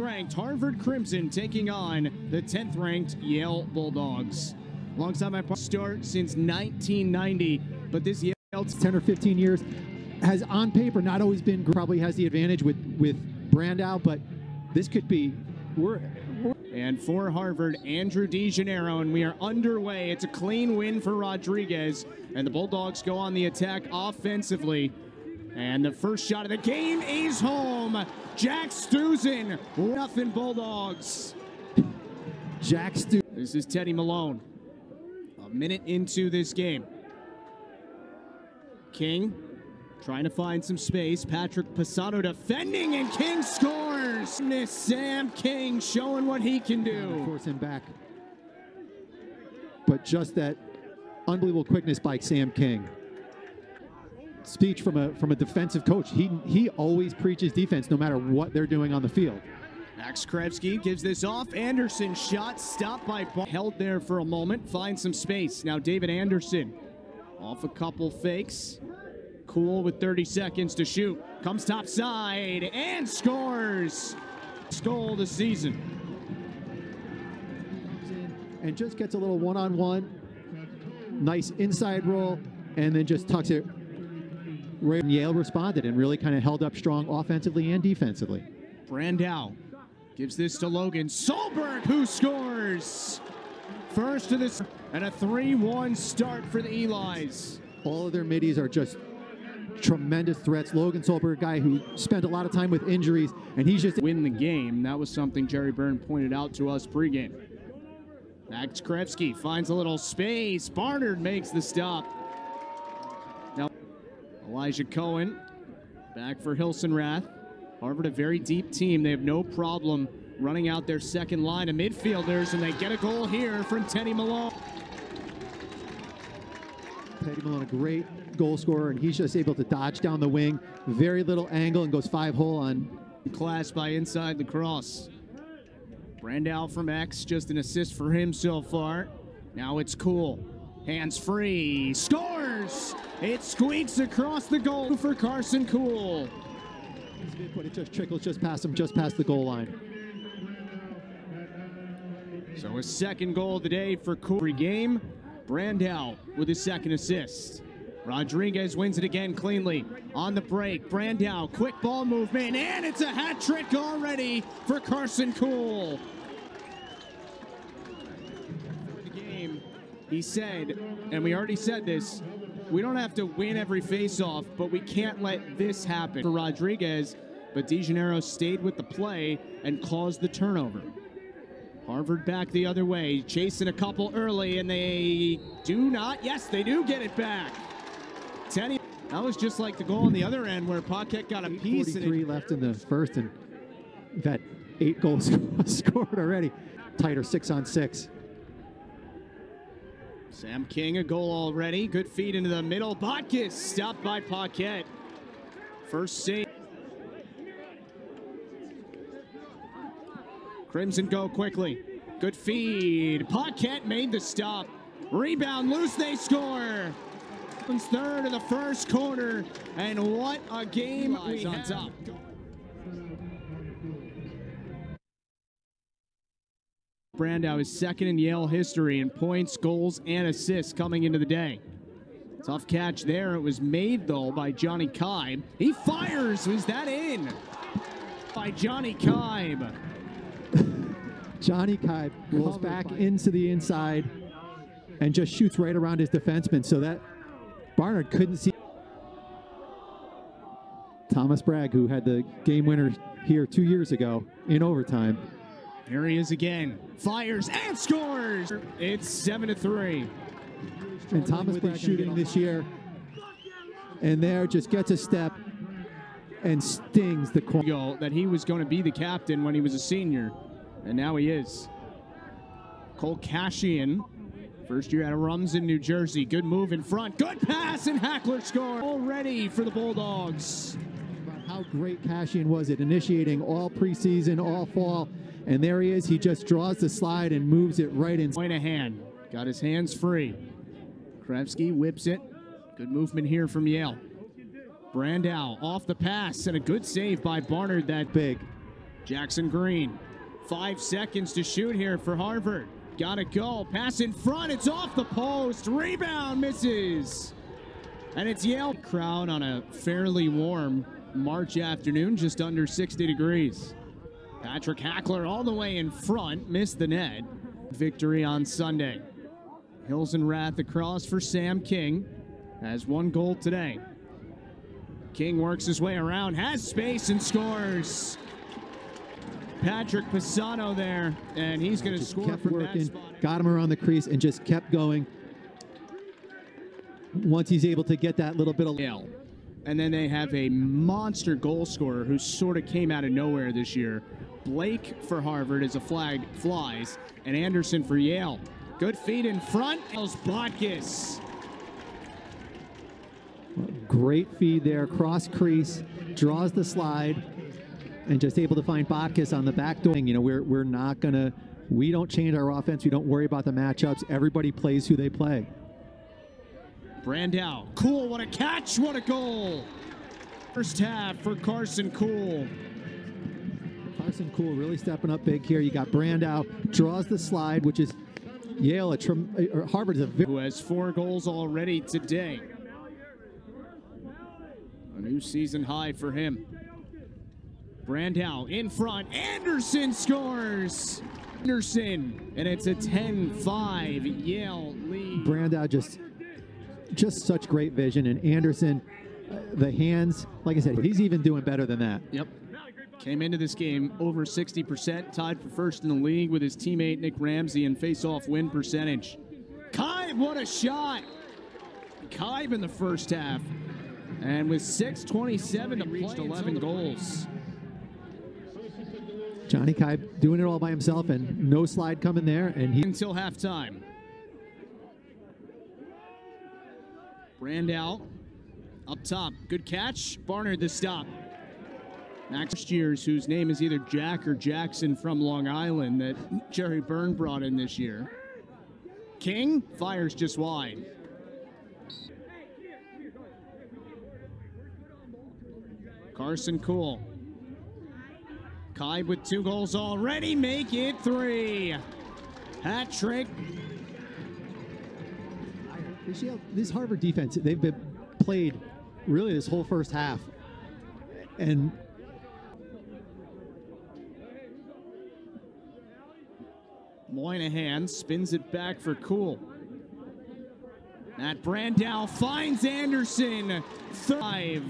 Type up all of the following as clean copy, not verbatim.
ranked Harvard Crimson taking on the 10th ranked Yale Bulldogs. Alongside my start since 1990, but this Yale 10 or 15 years has on paper not always been, probably has the advantage with Brandow, but this could be, and for Harvard, Andrew DeGennaro, and we are underway. It's a clean win for Rodriguez, and the Bulldogs go on the attack offensively. And the first shot of the game is home. Jack Stuzen, nothing Bulldogs. Jack Stuzen. This is Teddy Malone. A minute into this game. King trying to find some space. Patrick Pisano defending, and King scores. Miss Sam King showing what he can do. Force him back. But just that unbelievable quickness by Sam King. Speech from a defensive coach. He always preaches defense no matter what they're doing on the field. Max Krevsky gives this off. Anderson shot stopped by Ball. Held there for a moment. Finds some space. Now David Anderson off a couple fakes. Cool with 30 seconds to shoot. Comes top side and scores. Goal this season. And just gets a little one-on-one. Nice inside roll, and then just tucks it. Yale responded and really kind of held up strong offensively and defensively. Brandow gives this to Logan Solberg, who scores. First of this, and a 3-1 start for the Elis. All of their middies are just tremendous threats. Logan Solberg, a guy who spent a lot of time with injuries, and he's just win the game. That was something Jerry Byrne pointed out to us pregame. Max Krevsky finds a little space. Barnard makes the stop. Now Elijah Cohen back for Hilsenrath. Harvard, a very deep team. They have no problem running out their second line of midfielders, and they get a goal here from Teddy Malone. Teddy Malone, a great goal scorer, and he's just able to dodge down the wing. Very little angle and goes 5-hole on. Class by inside the cross. Brandow from X, just an assist for him so far. Now it's Cool. Hands free. Scores! It squeaks across the goal for Carson Cool. But it just trickles just past him, just past the goal line. So a second goal of the day for Cool. Game. Brandow with his second assist. Rodriguez wins it again cleanly. On the break, Brandow, quick ball movement, and it's a hat trick already for Carson Cool. For the game, he said, and we already said this, we don't have to win every face-off, but we can't let this happen for Rodriguez, but DeGennaro stayed with the play and caused the turnover. Harvard back the other way, chasing a couple early, and they do not, yes, they do get it back. Teddy, that was just like the goal on the other end where Paquette got a piece. 43 left in the first, and we've had 8 goals scored already. Tighter 6-on-6. Sam King, a goal already. Good feed into the middle. Botkus stopped by Paquette. First save. Crimson go quickly. Good feed. Paquette made the stop. Rebound loose, they score. Third of the first quarter, and what a game we on top. Brandow is second in Yale history in points, goals, and assists coming into the day. Tough catch there. It was made, though, by Johnny Kibe. He fires. Was that in? By Johnny Kibe. Johnny Kibe rolls back into the inside and just shoots right around his defenseman, so that Barnard couldn't see. Thomas Bragg, who had the game winner here 2 years ago in overtime. Here he is again. Fires and scores. It's 7-3. And Thomas Bragg shooting this year. And there just gets a step and stings the corner. That he was going to be the captain when he was a senior. And now he is. Cole Cashian. First year out of Rumson, New Jersey. Good move in front. Good pass, and Hackler score. Already for the Bulldogs. How great Cashian was at initiating all preseason, all fall. And there he is. He just draws the slide and moves it right in. Point of hand. Got his hands free. Krevsky whips it. Good movement here from Yale. Brandow off the pass, and a good save by Barnard. That big. Jackson Green, 5 seconds to shoot here for Harvard. Gotta go, pass in front, it's off the post, rebound misses. And it's Yale. Crowd on a fairly warm March afternoon, just under 60 degrees. Patrick Hackler all the way in front, missed the net. Victory on Sunday. Hills and Rath across for Sam King. Has 1 goal today. King works his way around, has space and scores. Patrick Pisano there, and he's going to score from that spot. Got him around the crease and just kept going. Once he's able to get that little bit of... Yale. And then they have a monster goal scorer who sort of came out of nowhere this year. Blake for Harvard as a flag flies, and Anderson for Yale. Good feed in front. Botkus. Great feed there, cross crease, draws the slide, and just able to find Botkus on the back door. You know, we're not gonna, we don't change our offense. We don't worry about the matchups. Everybody plays who they play. Brandow, Cool, what a catch, what a goal. First half for Carson Cool. Carson Cool really stepping up big here. You got Brandow, draws the slide, which is Yale, Harvard is who has 4 goals already today. A new season high for him. Brandow in front, Anderson scores! Anderson, and it's a 10-5 Yale lead. Brandow just such great vision, and Anderson, the hands, like I said, he's even doing better than that. Yep. Came into this game over 60%, tied for first in the league with his teammate Nick Ramsey in face-off win percentage. Kaib, what a shot! Kaib in the first half. And with 6:27 to reach 11 goals. Johnny Kaib doing it all by himself, and no slide coming there, and he until halftime. Brandow up top, good catch. Barnard the stop. Max Years, whose name is either Jack or Jackson from Long Island, that Jerry Byrne brought in this year. King fires just wide. Carson Cool. Kaib with 2 goals already, make it 3. Hat trick. This Harvard defense, they've been played really this whole first half. And Moynihan spins it back for Cool. Matt Brandow finds Anderson. 5.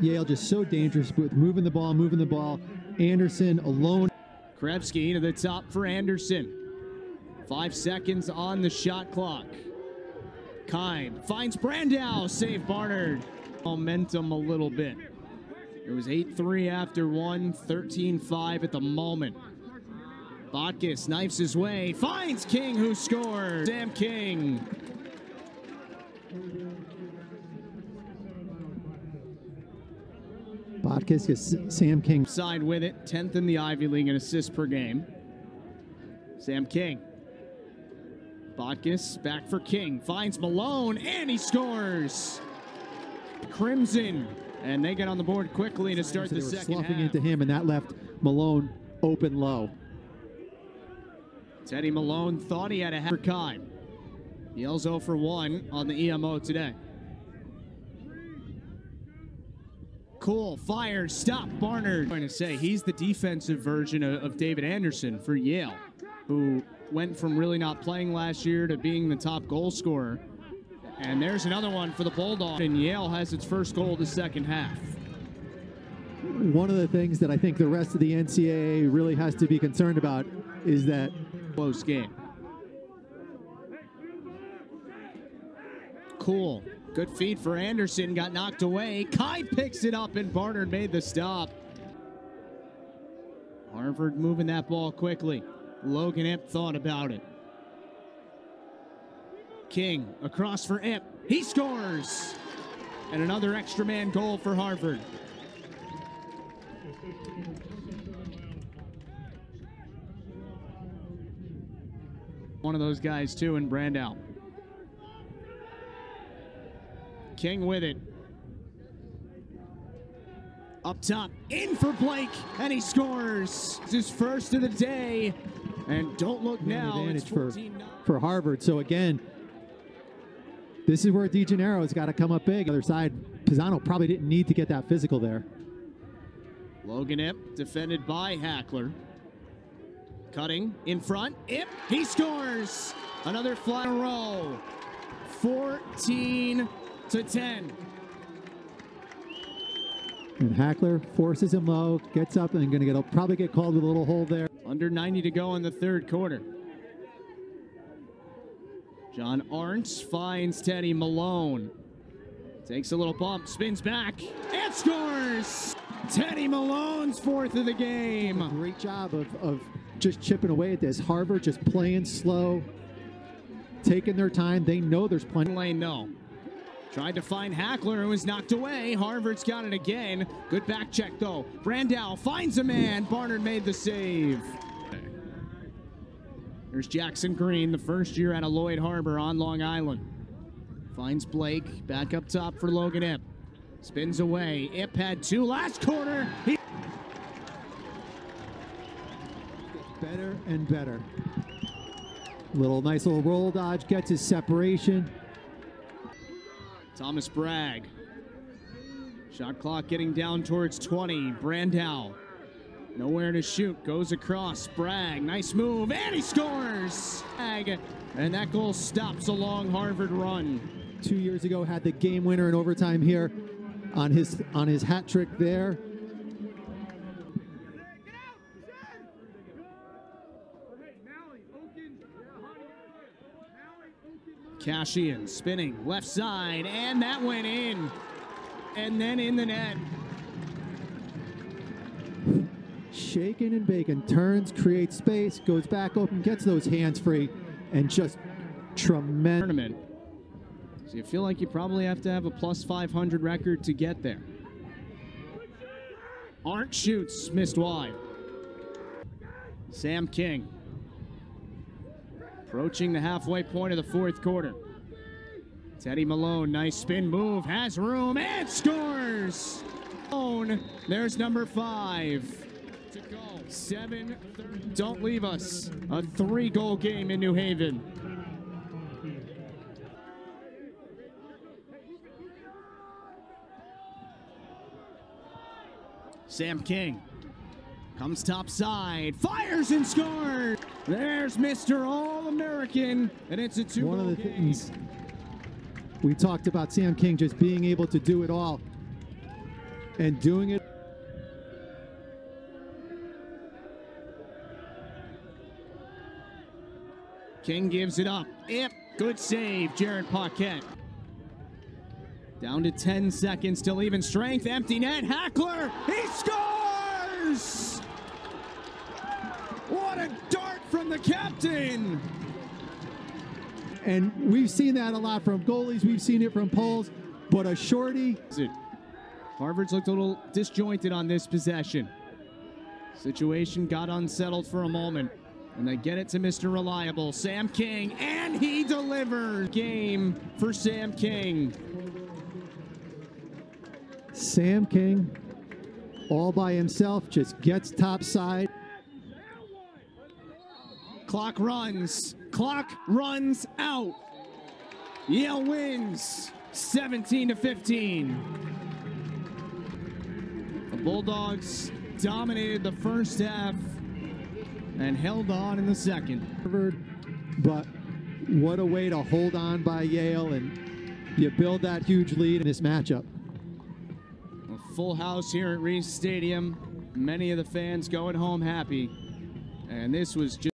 Yale just so dangerous with moving the ball. Anderson alone. Krebsky to the top for Anderson. 5 seconds on the shot clock. Kaib finds Brandow, save Barnard. Momentum a little bit. It was 8-3 after 1, 13-5 at the moment. Botkus knifes his way, finds King, who scores. Sam King. Botkus is Sam King. Side with it, 10th in the Ivy League in assists per game. Sam King. Botkus back for King, finds Malone, and he scores. Crimson, and they get on the board quickly to start the second half. Sloughing into him, and that left Malone open low. Teddy Malone thought he had a hat for Kaib. Yale's 0 for 1 on the EMO today. Cool, fire, stop, Barnard. I'm going to say he's the defensive version of David Anderson for Yale, who went from really not playing last year to being the top goal scorer. And there's another one for the Bulldogs, and Yale has its first goal of the second half. One of the things that I think the rest of the NCAA really has to be concerned about is that close game. Cool. Good feed for Anderson, got knocked away. Kaib picks it up, and Barnard made the stop. Harvard moving that ball quickly. Logan Ip thought about it. King across for Ip. He scores! And another extra man goal for Harvard. One of those guys, too, in Brandow. King with it. Up top, in for Blake, and he scores. It's his first of the day, and don't look now. Advantage for Harvard. So again, this is where DeGennaro's got to come up big. Other side, Pisano probably didn't need to get that physical there. Logan Ip defended by Hackler. Cutting in front. Ip, he scores. Another fly in a row. 14-10. And Hackler forces him low, gets up, and going to probably get called with a little hold there. Under 90 to go in the third quarter. John Arndt finds Teddy Malone. Takes a little bump, spins back, and scores! Teddy Malone's fourth of the game. Great job of just chipping away at this. Harvard just playing slow, taking their time. They know there's plenty. Lane, no. Tried to find Hackler and was knocked away. Harvard's got it again. Good back check, though. Brandow finds a man. Barnard made the save. There's Jackson Green, the first year out of Lloyd Harbor on Long Island. Finds Blake. Back up top for Logan Ip. Spins away. Ip had two last quarter. Better and better. Nice little roll dodge. Gets his separation. Thomas Bragg. Shot clock getting down towards 20. Brandow. Nowhere to shoot. Goes across. Bragg. Nice move. And he scores. Bragg. And that goal stops a long Harvard run. 2 years ago had the game winner in overtime here on his hat trick there. Cashian spinning left side, and that went in. And then in the net. Shaking and baking, turns, creates space, goes back open, gets those hands free, and just tremendous. Tournament. So you feel like you probably have to have a plus 500 record to get there. Arndt shoots, missed wide. Sam King. Approaching the halfway point of the fourth quarter. Teddy Malone, nice spin move, has room, and scores! There's number 5 to go. 7-30. Don't leave us. A 3-goal game in New Haven. Sam King comes top side, fires and scores! There's Mr. All-American, and it's a 2-goal game. One of the things we talked about Sam King just being able to do it all and doing it. King gives it up. Yep, good save, Jared Paquette. Down to 10 seconds, still even strength, empty net, Hackler, he scores! What a dart from the captain! And we've seen that a lot from goalies, we've seen it from Poles, but a shorty. Harvard's looked a little disjointed on this possession. Situation got unsettled for a moment. And they get it to Mr. Reliable, Sam King, and he delivers. Game for Sam King. Sam King, all by himself, just gets topside. Clock runs out. Yale wins 17-15. The Bulldogs dominated the first half and held on in the second. But what a way to hold on by Yale, and you build that huge lead in this matchup. A full house here at Reese Stadium. Many of the fans going home happy. And this was just